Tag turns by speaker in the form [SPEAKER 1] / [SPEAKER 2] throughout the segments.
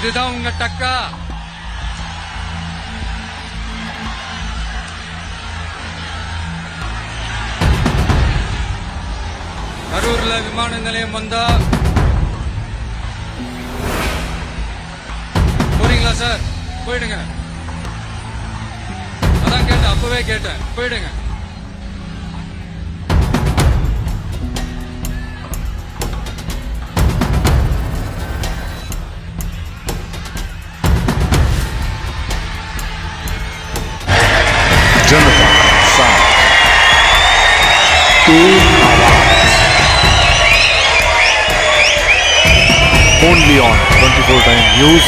[SPEAKER 1] இதுதான் உங்க டக்கா. கரூர்ல விமான நிலையம் வந்தா போறீங்களா சார்? போயிடுங்க. அதான் கேட்டேன், அப்பவே கேட்டேன், போயிடுங்க.
[SPEAKER 2] जनता साथ तेज आवाज only on 24 time news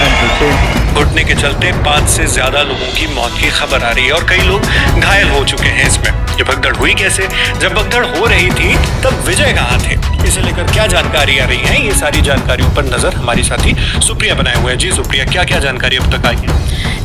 [SPEAKER 2] entertainment.
[SPEAKER 3] घुटने के चलते 5 से ज्यादा लोगों की मौत की खबर आ रही है और कई लोग घायल हो चुके हैं। इसमें ये भगदड़ हुई कैसे? जब भगदड़ हो रही थी तब विजय कहाँ थे? इसे लेकर क्या जानकारी आ रही है, ये सारी जानकारियों पर नजर हमारी साथी सुप्रिया बनाए हुए हैं। जी सुप्रिया, क्या क्या जानकारी अब तक आई है?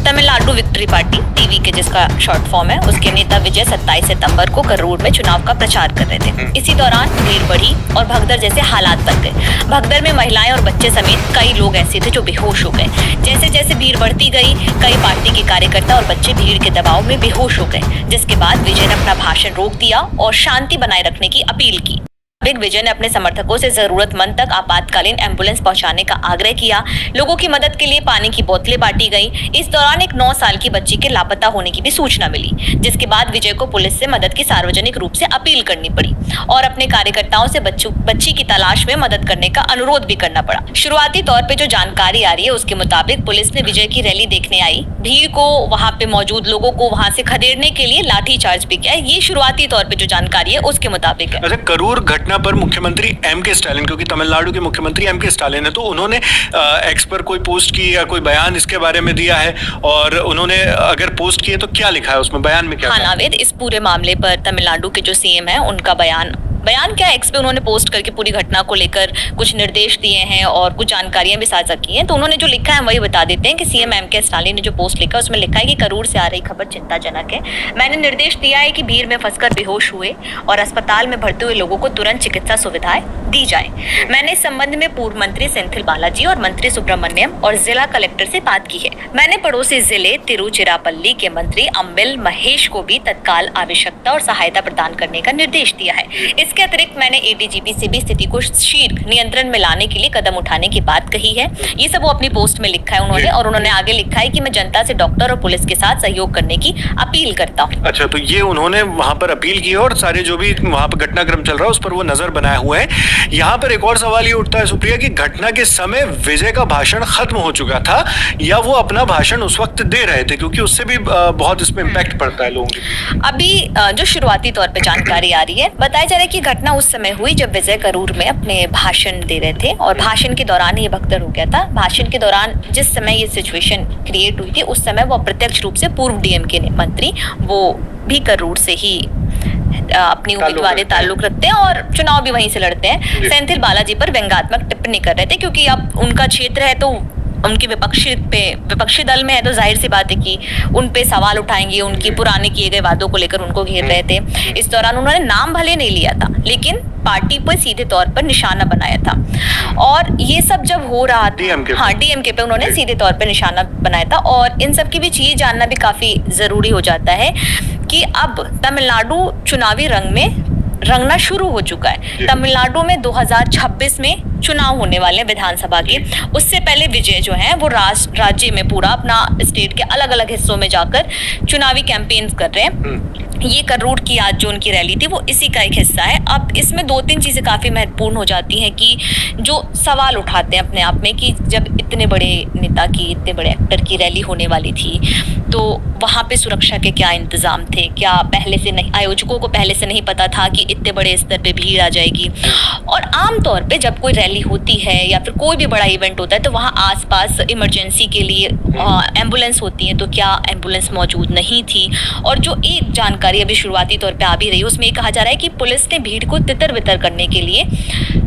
[SPEAKER 4] तमिलनाडु विक्ट्री पार्टी टीवी के जिसका शॉर्ट फॉर्म है, उसके नेता विजय 27 सितंबर को करूर में चुनाव का प्रचार कर रहे थे। इसी दौरान भीड़ बढ़ी और भगदड़ जैसे हालात बन गए। भगदड़ में महिलाएं और बच्चे समेत कई लोग ऐसे थे जो बेहोश हो गए। जैसे जैसे भीड़ बढ़ती गई, कई पार्टी के कार्यकर्ता और बच्चे भीड़ के दबाव में बेहोश हो गए, जिसके बाद विजय ने अपना भाषण रोक दिया और शांति बनाए रखने की अपील की। विजय ने अपने समर्थकों से जरूरतमंद तक आपातकालीन एम्बुलेंस पहुंचाने का आग्रह किया। लोगों की मदद के लिए पानी की बोतलें बांटी गई। इस दौरान एक 9 साल की बच्ची के लापता होने की भी सूचना मिली, जिसके बाद विजय को पुलिस से मदद की सार्वजनिक रूप से अपील करनी पड़ी और अपने कार्यकर्ताओं से बच्ची की तलाश में मदद करने का अनुरोध भी करना पड़ा। शुरुआती तौर पे जो जानकारी आ रही है उसके मुताबिक पुलिस ने विजय की रैली देखने आई भीड़ को वहां पे मौजूद लोगों को वहां से खदेड़ने के लिए लाठीचार्ज भी किया। ये शुरुआती तौर पे जो जानकारी है उसके मुताबिक है।
[SPEAKER 3] अच्छा, करूर घटना पर मुख्यमंत्री एम.के. स्टालिन, क्योंकि तमिलनाडु के मुख्यमंत्री एम.के. स्टालिन है, तो उन्होंने एक्स पर कोई पोस्ट की या कोई बयान इसके बारे में दिया है? और उन्होंने अगर पोस्ट किए तो क्या लिखा है उसमें, बयान में क्या?
[SPEAKER 4] हाँ नावेद, इस पूरे मामले पर तमिलनाडु के जो सीएम है उनका बयान क्या एक्स पे उन्होंने पोस्ट करके पूरी घटना को लेकर कुछ निर्देश दिए हैं और कुछ जानकारियां भी साझा की हैं। तो उन्होंने जो लिखा है वही बता देते हैं कि सीएम एम.के. स्टालिन ने जो पोस्ट लिखा उसमें लिखा है कि करूर से आ रही खबर चिंताजनक है। मैंने निर्देश दिया है कि भीड़ में फंसकर बेहोश हुए और अस्पताल में भर्ती हुए लोगों को तुरंत चिकित्सा सुविधाएं दी जाए। मैंने इस संबंध में पूर्व मंत्री सेंथिल बालाजी और मंत्री सुब्रमण्यम और जिला कलेक्टर से बात की है। मैंने पड़ोसी जिले तिरुचिरापल्ली के मंत्री अम्बिल महेश को भी तत्काल आवश्यकता और सहायता प्रदान करने का निर्देश दिया है। इसके अतिरिक्त मैंने एडीजीपी से भी स्थिति को शीघ्र नियंत्रण में लाने के लिए कदम उठाने की बात कही है। ये सब वो अपनी पोस्ट में लिखा है उन्होंने, और उन्होंने आगे लिखा है कि मैं जनता से डॉक्टर और पुलिस के साथ सहयोग करने की अपील करता हूँ।
[SPEAKER 3] अच्छा, तो ये उन्होंने वहां पर अपील की और सारे जो भी वहां पर घटनाक्रम चल रहा है उस पर वो नजर बनाए हुए हैं। यहाँ पर एक और सवाल ये उठता है सुप्रिया कि घटना के समय विजय का भाषण खत्म हो चुका था या वो अपना भाषण उस वक्त दे रहे थे, क्योंकि उससे भी बहुत इसमें इम्पैक्ट पड़ता है लोगों की।
[SPEAKER 4] अभी जो शुरुआती तौर पे जानकारी आ रही है, बताया जा रहा है कि घटना उस समय हुई जब विजय करूर में अपने भाषण दे रहे थे और भाषण के दौरान ये भगदड़ हो गया था। भाषण के दौरान जिस समय ये सिचुएशन क्रिएट हुई थी उस समय वो अप्रत्यक्ष रूप से पूर्व डीएम के मंत्री वो भी करूर से ही अपनी उम्मीदवारी ताल्लुक रखते हैं और चुनाव भी वहीं से लड़ते हैं। सेंथिल बालाजी पर व्यंग्यात्मक टिप्पणी कर रहे थे, क्योंकि अब उनका क्षेत्र है तो उनकी विपक्षी दल में है तो जाहिर सी बात है कि उन पे सवाल उठाएंगे, उनकी पुराने किए गए वादों को लेकर उनको घेर रहे थे। इस दौरान उन्होंने नाम भले नहीं लिया था लेकिन पार्टी पर सीधे तौर पर निशाना बनाया था। और ये सब जब हो रहा था डीएमके पे उन्होंने सीधे तौर पर निशाना बनाया था। और इन सब के बीच ये जानना भी काफी जरूरी हो जाता है कि अब तमिलनाडु चुनावी रंग में रंगना शुरू हो चुका है। तमिलनाडु में 2026 में चुनाव होने वाले हैं विधानसभा के। उससे पहले विजय जो है वो राज्य में पूरा अपना स्टेट के अलग अलग हिस्सों में जाकर चुनावी कैंपेन्स कर रहे हैं। ये करूर की आज जो उनकी रैली थी वो इसी का एक हिस्सा है। अब इसमें 2-3 चीजें काफी महत्वपूर्ण हो जाती हैं कि जो सवाल उठाते हैं अपने आप में कि जब इतने बड़े नेता की, इतने बड़े एक्टर की रैली होने वाली थी तो वहां पे सुरक्षा के क्या इंतजाम थे, क्या पहले से नहीं, आयोजकों को पहले से नहीं पता था कि इतने बड़े स्तर पे भीड़ आ जाएगी। और आमतौर पे जब कोई रैली होती है या फिर कोई भी बड़ा इवेंट होता है तो वहाँ आसपास इमरजेंसी के लिए एम्बुलेंस होती है, तो क्या एम्बुलेंस मौजूद नहीं थी। और जो एक जानकारी अभी शुरुआती तौर पे आ भी रही है उसमें ये कहा जा रहा है कि पुलिस ने भीड़ को तितर बितर करने के लिए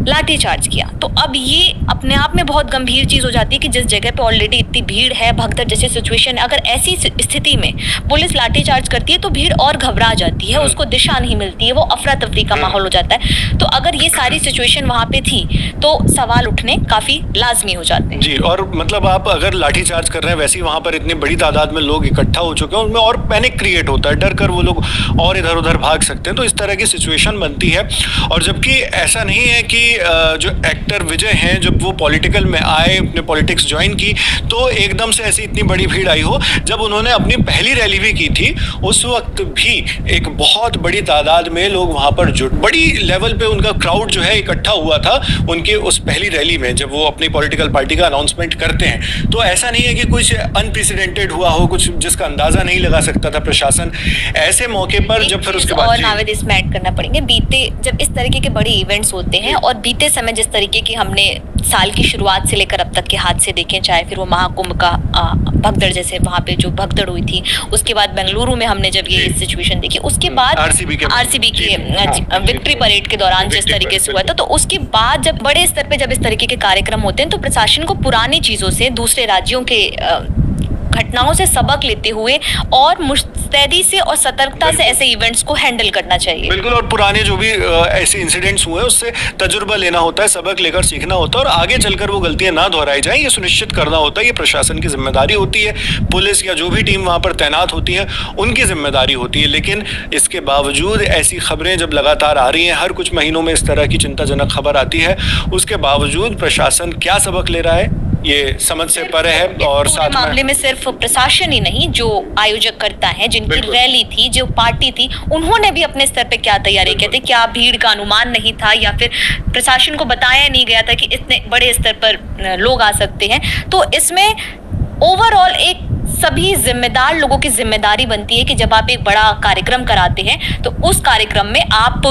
[SPEAKER 4] लाठीचार्ज किया। तो अब ये अपने आप में बहुत गंभीर चीज हो जाती है कि जिस जगह पे ऑलरेडी इतनी भीड़ है, भगदड़ जैसी सिचुएशन है, अगर ऐसी स्थिति में पुलिस लाठीचार्ज करती है तो भीड़ और घबरा जाती है, उसको दिशा नहीं मिलती है, वो अफरा तफरी का माहौल हो जाता है। तो अगर ये सारी सिचुएशन वहां पे थी तो सवाल उठने काफी लाजमी हो जाते हैं।
[SPEAKER 3] जी, और मतलब आप अगर लाठीचार्ज कर रहे हैं, वैसे ही वहां पर इतनी बड़ी तादाद में लोग इकट्ठा हो चुके हैं, उनमें और पैनिक क्रिएट होता है, डर कर वो लोग और इधर उधर भाग सकते हैं, तो इस तरह की सिचुएशन बनती है। और जबकि ऐसा नहीं है कि जो एक्टर विजय हैं, जब वो पॉलिटिकल में आए, अपने पॉलिटिक्स ज्वाइन की, तो एकदम से ऐसी इतनी बड़ी भीड़ आई हो। जब उन्होंने अपनी पहली रैली भी की थी, उस वक्त भी एक बहुत बड़ी तादाद में लोग वहां पर बड़ी लेवल पे उनका क्राउड जो है इकट्ठा हुआ था उनके उस पहली रैली में, जब वो अपनी पॉलिटिकल पार्टी का अनाउंसमेंट करते हैं। तो ऐसा नहीं है कि कुछ अनप्रेसिडेंटेड हुआ हो, कुछ जिसका अंदाजा नहीं लगा सकता था प्रशासन। ऐसे मौके पर जब फिर उसके बाद
[SPEAKER 4] और नावेद इसमें ऐड करना पड़ेंगे, बीते जब इस तरीके के बड़े इवेंट्स होते हैं और बीते समय जिस तरीके की हमने साल की शुरुआत से लेकर अब तक के हादसे देखे, चाहे फिर वो महाकुंभ का भगदड़, जैसे वहां पे जो भगदड़ हुई थी, उसके बाद बेंगलुरु में हमने जब ये सिचुएशन देखी, उसके बाद आरसीबी की विक्ट्री परेड के दौरान जिस तरीके से हुआ था, तो उसके बाद जब बड़े स्तर पे जब इस तरीके के कार्यक्रम होते हैं तो प्रशासन को पुरानी चीजों से, दूसरे राज्यों के घटनाओं से सबक लेते हुए और मुस्तैदी से और सतर्कता से ऐसे इवेंट्स को हैंडल करना चाहिए।
[SPEAKER 3] बिल्कुल, और पुराने जो भी ऐसे इंसिडेंट्स हुए उससे तजुर्बा लेना होता है, सबक लेकर सीखना होता है और आगे चलकर वो गलतियां ना दोहराई जाएं, ये सुनिश्चित करना होता है। ये प्रशासन की जिम्मेदारी होती है, पुलिस या जो भी टीम वहां पर तैनात होती है उनकी जिम्मेदारी होती है। लेकिन इसके बावजूद ऐसी खबरें जब लगातार आ रही हैं, हर कुछ महीनों में इस तरह की चिंताजनक खबर आती है, उसके बावजूद प्रशासन क्या सबक ले रहा है ये समझ से परे है। और साथ
[SPEAKER 4] मामले में सिर्फ प्रशासन ही नहीं, जो आयोजक करता है, जिनकी रैली थी, जो पार्टी थी, उन्होंने भी अपने स्तर पे क्या तैयारी की थी, क्या भीड़ का अनुमान नहीं था या फिर प्रशासन को बताया नहीं गया था कि इतने बड़े स्तर पर लोग आ सकते हैं। तो इसमें ओवरऑल एक सभी जिम्मेदार लोगों की जिम्मेदारी बनती है कि जब आप एक बड़ा कार्यक्रम कराते हैं तो उस कार्यक्रम में आप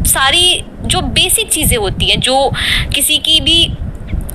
[SPEAKER 4] सारी जो बेसिक चीजें होती हैं, जो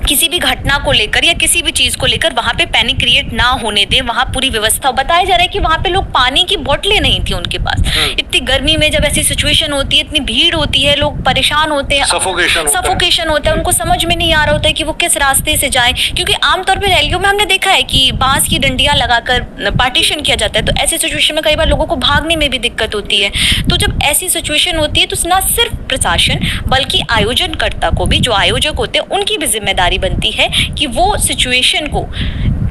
[SPEAKER 4] किसी भी घटना को लेकर या किसी भी चीज को लेकर वहां पे पैनिक क्रिएट ना होने दे, वहां पूरी व्यवस्था। बताया जा रहा है कि वहां पे लोग पानी की बोतलें नहीं थी उनके पास। इतनी गर्मी में जब ऐसी सिचुएशन होती है, इतनी भीड़ होती है, लोग परेशान होते हैं, सफोकेशन होता है, उनको समझ में नहीं आ रहा होता है कि वो किस रास्ते से जाएं, क्योंकि आमतौर पर रैलियों में हमने देखा है कि बांस की डंडियां लगाकर पार्टीशन किया जाता है, तो ऐसी सिचुएशन में कई बार लोगों को भागने में भी दिक्कत होती है। तो जब ऐसी सिचुएशन होती है तो ना सिर्फ प्रशासन बल्कि आयोजनकर्ता को भी, जो आयोजक होते हैं, उनकी भी जिम्मेदारी बनती है कि वो सिचुएशन को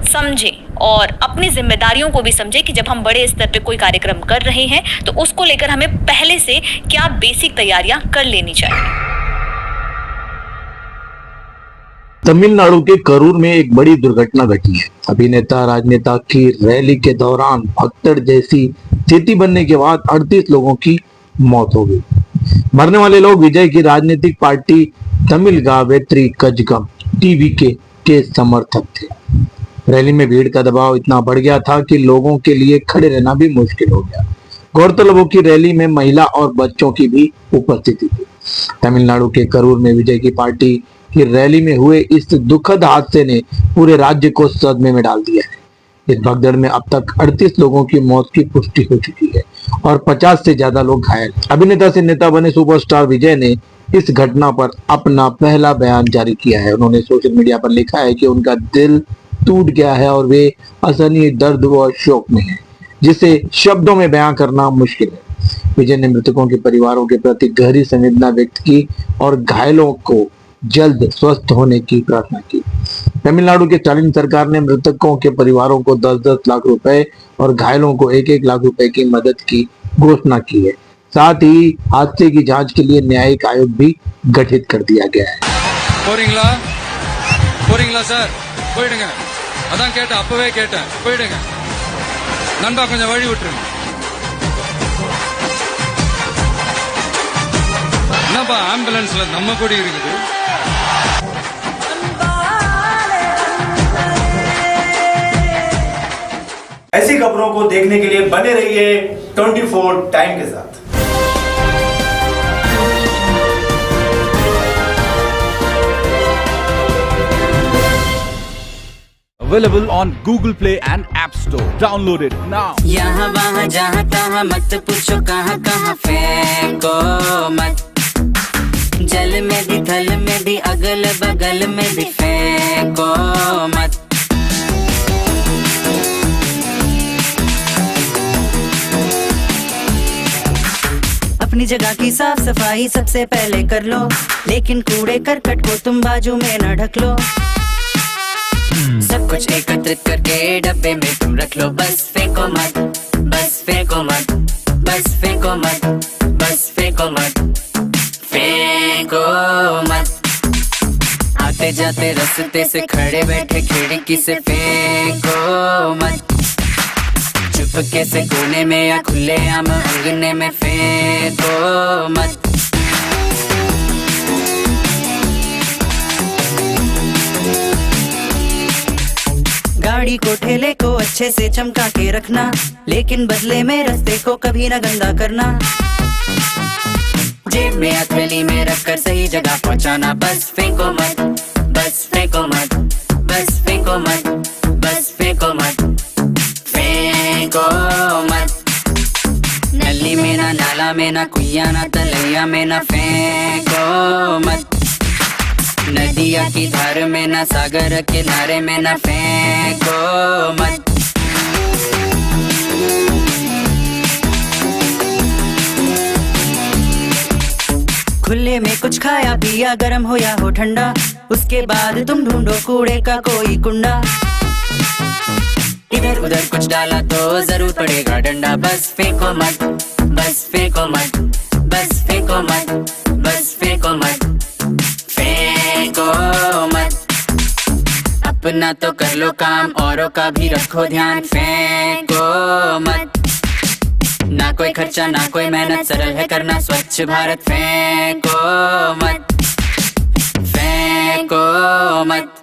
[SPEAKER 4] समझे और अपनी जिम्मेदारियों को भी समझे कि जब हम बड़े स्तर पे कोई कार्यक्रम कर रहे हैं तो उसको लेकर हमें पहले से क्या बेसिक तैयारियां कर लेनी चाहिए।
[SPEAKER 2] तमिलनाडु के करूर में एक बड़ी दुर्घटना घटी है। अभिनेता राजनेता की रैली के दौरान भगदड़ जैसी स्थिति बनने के बाद 38 लोगों की मौत हो गई। मरने वाले लोग विजय की राजनीतिक पार्टी तमिलगा वेत्री कजगम टीवीके के समर्थक थे। रैली में भीड़ का दबाव इतना बढ़ गया था कि लोगों के लिए खड़े रहना भी मुश्किल हो गया। गौरतलब हो कि रैली में महिला और बच्चों की भी उपस्थिति थी। तमिलनाडु के करूर में विजय की पार्टी की रैली में हुए इस दुखद हादसे ने पूरे राज्य को सदमे में डाल दिया है। इस भगदड़ में अब तक 38 लोगों की मौत की पुष्टि हो चुकी है और 50 से ज्यादा लोग घायल। अभिनेता से नेता बने सुपरस्टार विजय ने इस घटना पर अपना पहला बयान जारी किया है। उन्होंने सोशल मीडिया पर लिखा है कि उनका दिल टूट गया है और वे असहनीय दर्द व शोक में हैं, जिसे शब्दों में बयां करना मुश्किल है। विजय ने मृतकों के परिवारों के प्रति गहरी संवेदना व्यक्त की और घायलों को जल्द स्वस्थ होने की प्रार्थना की। तमिलनाडु के स्टालिन सरकार ने मृतकों के परिवारों को 10-10 लाख रुपए और घायलों को 1-1 लाख रुपए की मदद की घोषणा की है। साथ ही हादसे की जांच के लिए न्यायिक आयोग भी गठित कर दिया गया है।
[SPEAKER 1] போறீங்களா சார்? போயிடுங்க. அதான் கேட்டேன், அப்பவே கேட்டேன், போயிடுங்க. நண்பா கொஞ்சம் வழி விட்டுருங்க. என்னப்பா ஆம்புலன்ஸ்ல நம்ம கூட இருக்குது?
[SPEAKER 5] ऐसी खबरों को देखने के लिए बने रहिए 24 टाइम के साथ।
[SPEAKER 6] Available on Google Play and App Store. Download it now.
[SPEAKER 7] यहाँ वहाँ जहाँ तहाँ मत पूछो कहाँ कहाँ फेंको मत। जल में भी थल में भी अगल बगल में भी फेंको मत। अपनी जगह की साफ सफाई सबसे पहले कर लो, लेकिन कूड़े करकट को तुम बाजू में न ढक लो। सब कुछ एकत्रित करके डब्बे में तुम रख लो, बस फेंको मत, बस फेंको मत, बस फेंको मत, बस फेंको मत, फेंको मत। आते जाते रास्ते से खड़े बैठे खिड़की से फेंको मत, चुपके से कोने में या खुले आम अंगने में फेंको मत। गाड़ी को ठेले को अच्छे से चमका के रखना, लेकिन बदले में रास्ते को कभी ना गंदा करना। जेब में या थैली में रखकर सही जगह पहुंचाना, बस फेंको मत, बस फेंको मत, बस फेंको मत, बस फेंको मत, फेंको मत। नली में ना नाला में ना कुइया ना तलैया में ना फेंको मत, नदिया की धार में ना सागर किनारे में ना फेंको मत। खुले में कुछ खाया पिया गर्म हो या हो ठंडा, उसके बाद तुम ढूंढो कूड़े का कोई कुंडा। इधर उधर कुछ डाला तो जरूर पड़ेगा डंडा, बस फेंको मत, बस फेंको मत, बस फेंको मत, बस फेंको मत, फेंको मत। अपना तो कर लो काम, औरों का भी रखो ध्यान, फेंको मत। ना कोई खर्चा ना कोई मेहनत, सरल है करना स्वच्छ भारत, फेंको मत, फेंको मत।